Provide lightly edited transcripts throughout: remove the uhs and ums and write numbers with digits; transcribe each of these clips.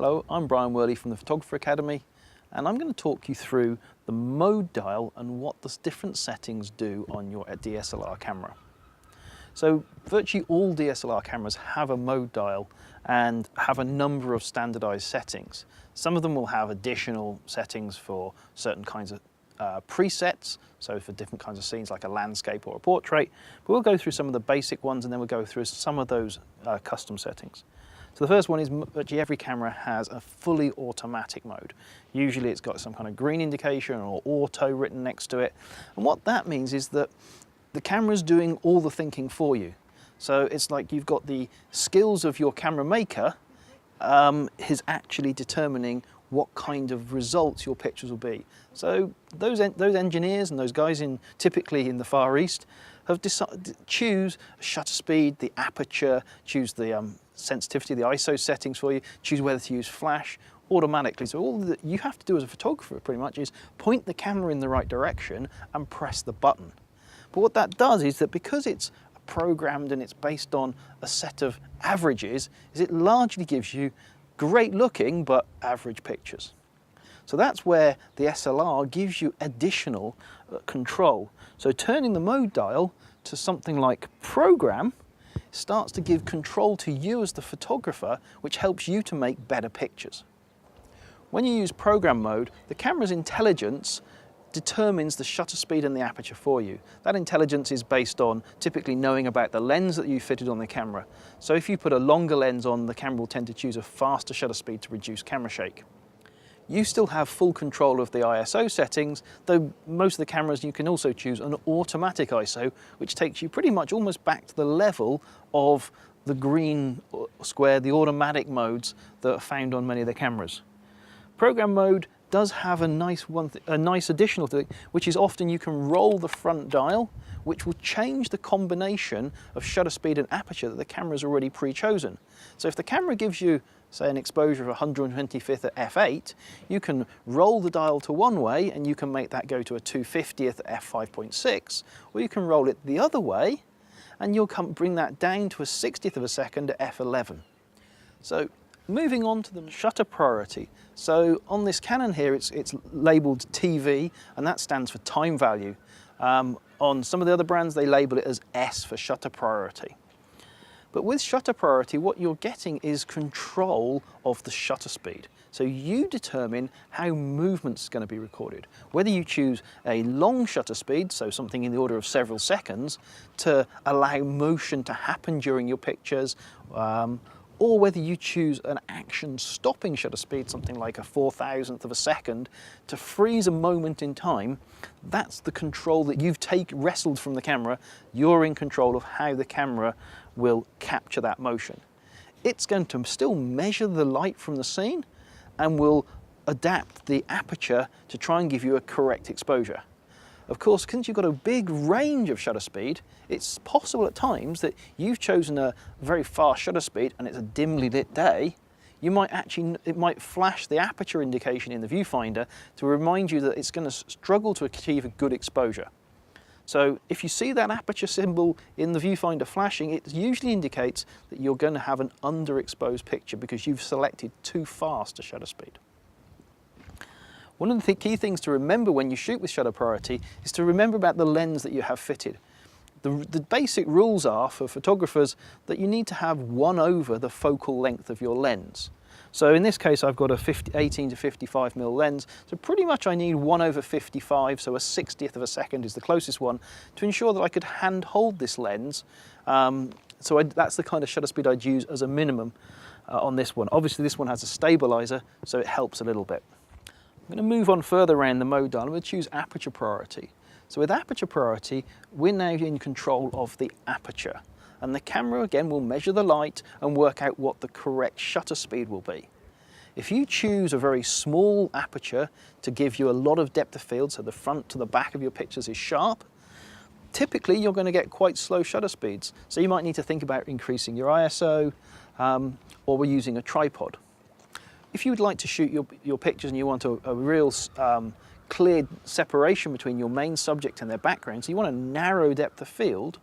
Hello, I'm Brian Worley from the Photographer Academy, and I'm going to talk you through the mode dial and what the different settings do on your DSLR camera. So virtually all DSLR cameras have a mode dial and have a number of standardized settings. Some of them will have additional settings for certain kinds of presets, so for different kinds of scenes like a landscape or a portrait, but we'll go through some of the basic ones and then we'll go through some of those custom settings. So the first one is virtually every camera has a fully automatic mode. Usually it's got some kind of green indication or auto written next to it. And what that means is that the camera's doing all the thinking for you. So it's like you've got the skills of your camera maker is actually determining what kind of results your pictures will be. So those engineers and those guys typically in the Far East have decided to choose shutter speed, the aperture, choose the sensitivity, the ISO settings for you, choose whether to use flash automatically. So all that you have to do as a photographer pretty much is point the camera in the right direction and press the button. But what that does is that because it's programmed and it's based on a set of averages, is it largely gives you great looking but average pictures. So that's where the SLR gives you additional control. So turning the mode dial to something like program starts to give control to you as the photographer, which helps you to make better pictures. When you use program mode, the camera's intelligence determines the shutter speed and the aperture for you. That intelligence is based on typically knowing about the lens that you fitted on the camera. So if you put a longer lens on, the camera will tend to choose a faster shutter speed to reduce camera shake. You still have full control of the ISO settings, though most of the cameras you can also choose an automatic ISO, which takes you pretty much almost back to the level of the green square, the automatic modes that are found on many of the cameras. Program mode does have a nice additional thing, which is often you can roll the front dial, which will change the combination of shutter speed and aperture that the camera's already pre-chosen. So if the camera gives you, say, an exposure of 125th at f8, you can roll the dial to one way and you can make that go to a 250th at f5.6, or you can roll it the other way and you'll bring that down to a 60th of a second at f11. So moving on to the shutter priority. So on this Canon here, it's labeled TV, and that stands for time value. On some of the other brands, they label it as S for shutter priority. But with shutter priority, what you're getting is control of the shutter speed. So you determine how movement is going to be recorded. Whether you choose a long shutter speed, so something in the order of several seconds, to allow motion to happen during your pictures, or whether you choose an action stopping shutter speed, something like a 4,000th of a second, to freeze a moment in time, that's the control that you've wrestled from the camera. You're in control of how the camera will capture that motion. It's going to still measure the light from the scene and will adapt the aperture to try and give you a correct exposure. Of course, since you've got a big range of shutter speed, it's possible at times that you've chosen a very fast shutter speed and it's a dimly lit day. It might flash the aperture indication in the viewfinder to remind you that it's going to struggle to achieve a good exposure. So if you see that aperture symbol in the viewfinder flashing, it usually indicates that you're going to have an underexposed picture because you've selected too fast a shutter speed. One of the key things to remember when you shoot with shutter priority is to remember about the lens that you have fitted. The basic rules are for photographers that you need to have 1 over the focal length of your lens. So in this case I've got a 18 to 55mm lens, so pretty much I need 1 over 55, so a 60th of a second is the closest one, to ensure that I could hand hold this lens. That's the kind of shutter speed I'd use as a minimum on this one. Obviously this one has a stabilizer, so it helps a little bit. I'm going to move on further around the mode dial. I'm going to choose aperture priority. So with aperture priority, we're now in control of the aperture. And the camera again will measure the light and work out what the correct shutter speed will be. If you choose a very small aperture to give you a lot of depth of field, so the front to the back of your pictures is sharp, typically you're going to get quite slow shutter speeds. So you might need to think about increasing your ISO, or we're using a tripod. If you would like to shoot your pictures and you want a real clear separation between your main subject and their background, so you want a narrow depth of field,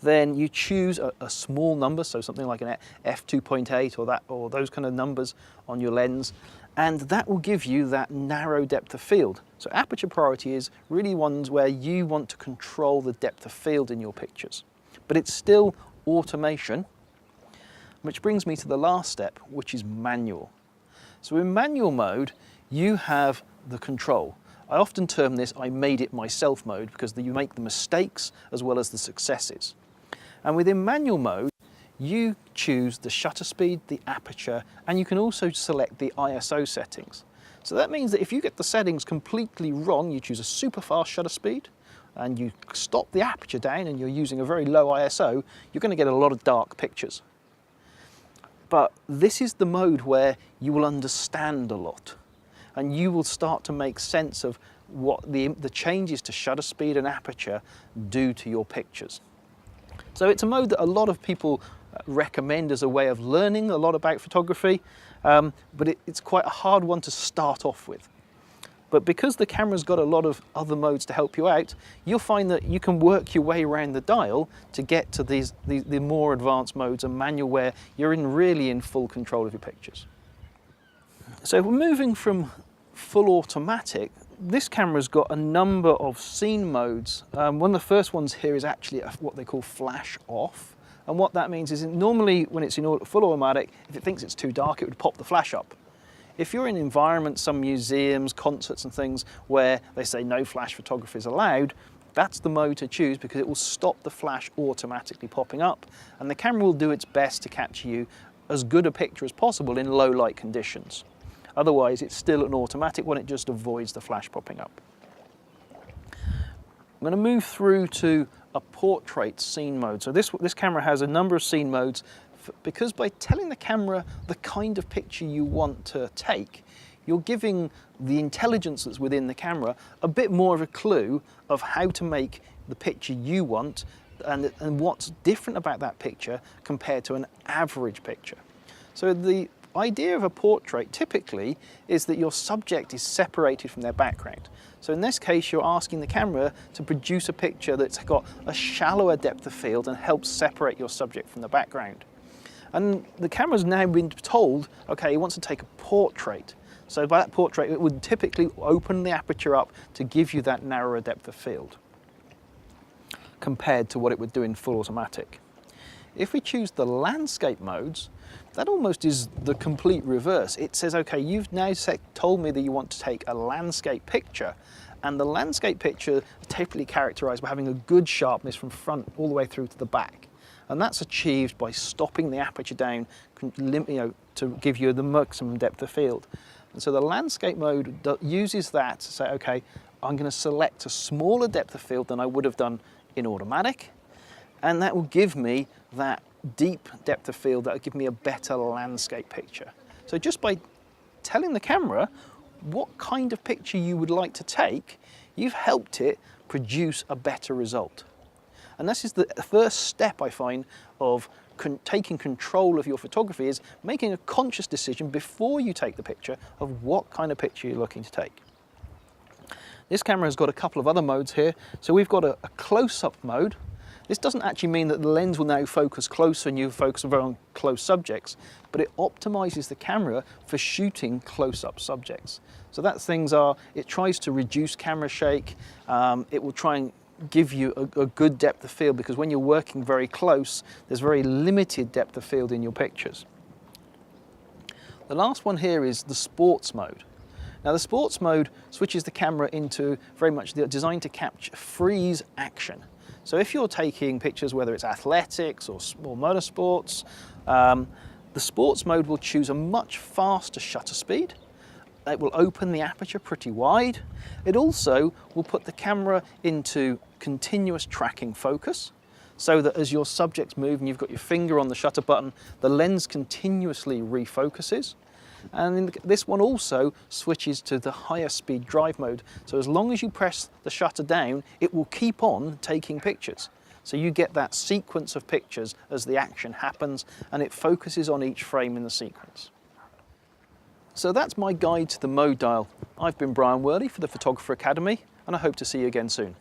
then you choose a small number, so something like an f2.8 or those kind of numbers on your lens, and that will give you that narrow depth of field. So aperture priority is really ones where you want to control the depth of field in your pictures. But it's still automation, which brings me to the last step, which is manual. So in manual mode, you have the control. I often term this I made it myself mode because you make the mistakes as well as the successes. And within manual mode, you choose the shutter speed, the aperture, and you can also select the ISO settings. So that means that if you get the settings completely wrong, you choose a super fast shutter speed and you stop the aperture down and you're using a very low ISO, you're going to get a lot of dark pictures. But this is the mode where you will understand a lot and you will start to make sense of what the changes to shutter speed and aperture do to your pictures. So it's a mode that a lot of people recommend as a way of learning a lot about photography, but it's quite a hard one to start off with. But because the camera's got a lot of other modes to help you out, you'll find that you can work your way around the dial to get to the more advanced modes and manual where you're really in full control of your pictures. So we're moving from full automatic. This camera's got a number of scene modes. One of the first ones here is actually what they call flash off. And what that means is normally when it's in full automatic, if it thinks it's too dark, it would pop the flash up. If you're in environments, some museums, concerts and things where they say no flash photography is allowed, that's the mode to choose because it will stop the flash automatically popping up and the camera will do its best to capture you as good a picture as possible in low light conditions. Otherwise, it's still an automatic one, it just avoids the flash popping up. I'm going to move through to a portrait scene mode. So this camera has a number of scene modes because by telling the camera the kind of picture you want to take, you're giving the intelligence that's within the camera a bit more of a clue of how to make the picture you want and what's different about that picture compared to an average picture. So the idea of a portrait typically is that your subject is separated from their background. So in this case, you're asking the camera to produce a picture that's got a shallower depth of field and helps separate your subject from the background. And the camera's now been told, okay, it wants to take a portrait. So by that portrait, it would typically open the aperture up to give you that narrower depth of field compared to what it would do in full automatic. If we choose the landscape modes, that almost is the complete reverse. It says, okay, you've now told me that you want to take a landscape picture, and the landscape picture is typically characterized by having a good sharpness from front all the way through to the back. And that's achieved by stopping the aperture down to give you the maximum depth of field. And so the landscape mode uses that to say, okay, I'm going to select a smaller depth of field than I would have done in automatic, and that will give me that deep depth of field that will give me a better landscape picture. So just by telling the camera what kind of picture you would like to take, you've helped it produce a better result. And this is the first step, I find, of taking control of your photography, is making a conscious decision before you take the picture of what kind of picture you're looking to take. This camera has got a couple of other modes here. So we've got a close-up mode. This doesn't actually mean that the lens will now focus closer and you focus on close subjects, but it optimizes the camera for shooting close-up subjects. So that things are, it tries to reduce camera shake, it will try and give you a good depth of field because when you're working very close, there's very limited depth of field in your pictures. The last one here is the sports mode. Now the sports mode switches the camera into very much designed to capture freeze action. So if you're taking pictures, whether it's athletics or motorsports, the sports mode will choose a much faster shutter speed. It will open the aperture pretty wide. It also will put the camera into continuous tracking focus so that as your subjects move and you've got your finger on the shutter button, the lens continuously refocuses. And this one also switches to the higher speed drive mode. So as long as you press the shutter down, it will keep on taking pictures. So you get that sequence of pictures as the action happens and it focuses on each frame in the sequence. So that's my guide to the mode dial. I've been Brian Worley for the Photographer Academy and I hope to see you again soon.